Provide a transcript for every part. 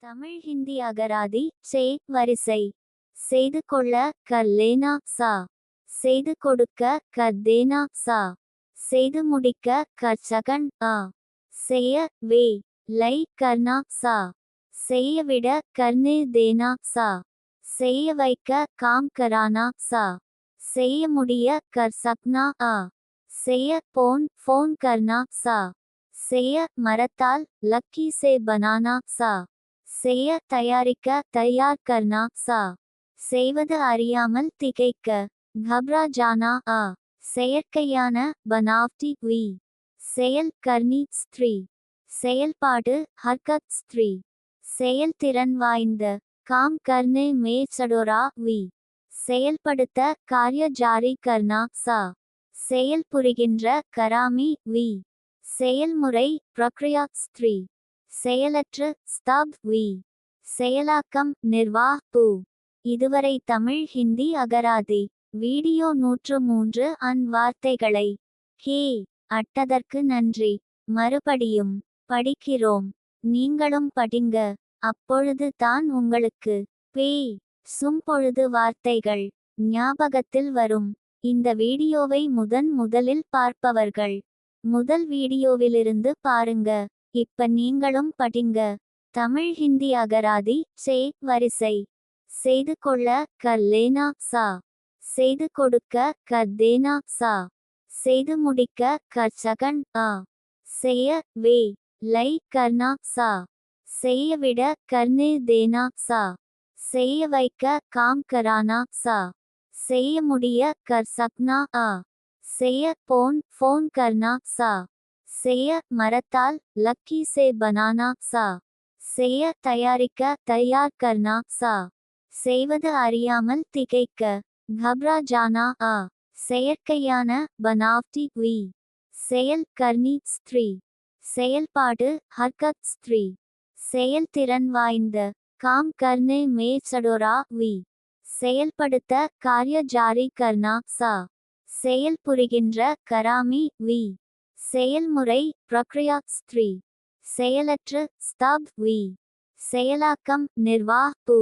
தமிழ் ஹிந்தி அகராதி சே வரிசை. செய்து கொள்ள கர்லேனா சா. செய்து கொடுக்க கர்தேனா சா. செய்து முடிக்க கர்சகன் ஆ. செய்ய வே லை கர்னா சா. செய்ய விட கர்னே தேனா சா. செய்ய வைக்க காம் கரானா சா. செய்ய முடிய கர் சக்னா ஆ. செய்ய போன் ஃபோன் கர்னா சா. செய்ய மரத்தால் லக்கி சே பனானா சா. செய்ய தயாரிக்க தயார் கர்னா சா. செய்வது அறியாமல் திகைக்க घबरा जाना ஆ. செயற்கையான பனாவ்டி வி. செயல் கர்னி ஸ்திரீ. செயல்பாடு ஹர்கத் ஸ்திரீ. செயல்திறன் வாய்ந்த காம் கர்னே மே சடோரா வி. செயல்படுத்த காரிய ஜாரி கர்னா சா. செயல் புரிகின்ற கராமி வி. செயல்முறை பிரக்ரியா ஸ்திரீ. செயலற்று ஸ்தப் வி. செயலாக்கம் நிர்வாஹ் பூ. இதுவரை தமிழ் ஹிந்தி அகராதி வீடியோ 103 வார்த்தைகளை ஹே அட்டதற்கு நன்றி. மறுபடியும் படிக்கிறோம். நீங்களும் படிங்க. அப்பொழுது தான் உங்களுக்கு பே சும்பொழுது வார்த்தைகள் ஞாபகத்தில் வரும். இந்த வீடியோவை முதலில் பார்ப்பவர்கள் முதல் வீடியோவிலிருந்து பாருங்க. இப்ப நீங்களும் படிங்க. தமிழ் ஹிந்தி அகராதி சே வரிசை. செய்து கொள்ள கர்லேனா சா. செய்து கொடுக்க கர்தேனா சா. செய்து முடிக்க கர்சகன் ஆ. செய்ய வே லை கர்னா சா. செய்ய விட கர்னே தேனா சா. செய்ய வைக்க காம் கரானா சா. செய்ய முடிய கர் சக்னா ஆ. செய்ய போன் ஃபோன் கர்னா சா. செய்ய மரத்தால் லக்கி சே பனானா சா. செய்ய தயாரிக்க தயார் கர்னா சா. செய்வது அறியாமல் திகைக்க घबरा जाना ஆ. செயற்கையான பனாவ்டி வி. செயல் கர்னி ஸ்திரீ. செயல்பாடு ஹர்கத் ஸ்திரீ. செயல்திறன் வாய்ந்த காம் கர்னே மே சடோரா வி. செயல்படுத்த காரிய ஜாரி கர்னா சா. செயல் புரிகின்ற கராமி வி. செயல்முறை பிரக்ரியா ஸ்திரீ. செயலற்று ஸ்தப் வி. செயலாக்கம் நிர்வாஹ் பூ.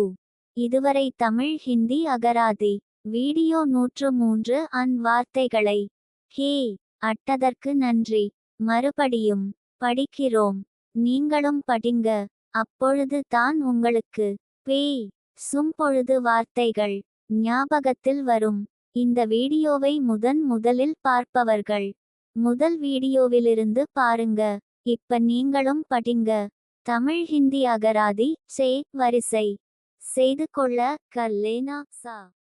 இதுவரை தமிழ் ஹிந்தி அகராதி வீடியோ 103 வார்த்தைகளை ஹே அட்டதற்கு நன்றி. மறுபடியும் படிக்கிறோம். நீங்களும் படிங்க. அப்பொழுது தான் உங்களுக்கு பே சும்பொழுது வார்த்தைகள் ஞாபகத்தில் வரும். இந்த வீடியோவை முதலில் பார்ப்பவர்கள் முதல் வீடியோவிலிருந்து பாருங்க. இப்ப நீங்களும் படிங்க. தமிழ் ஹிந்தி அகராதி சே வரிசை. செய்து கொள்ள கர்லேனா சா.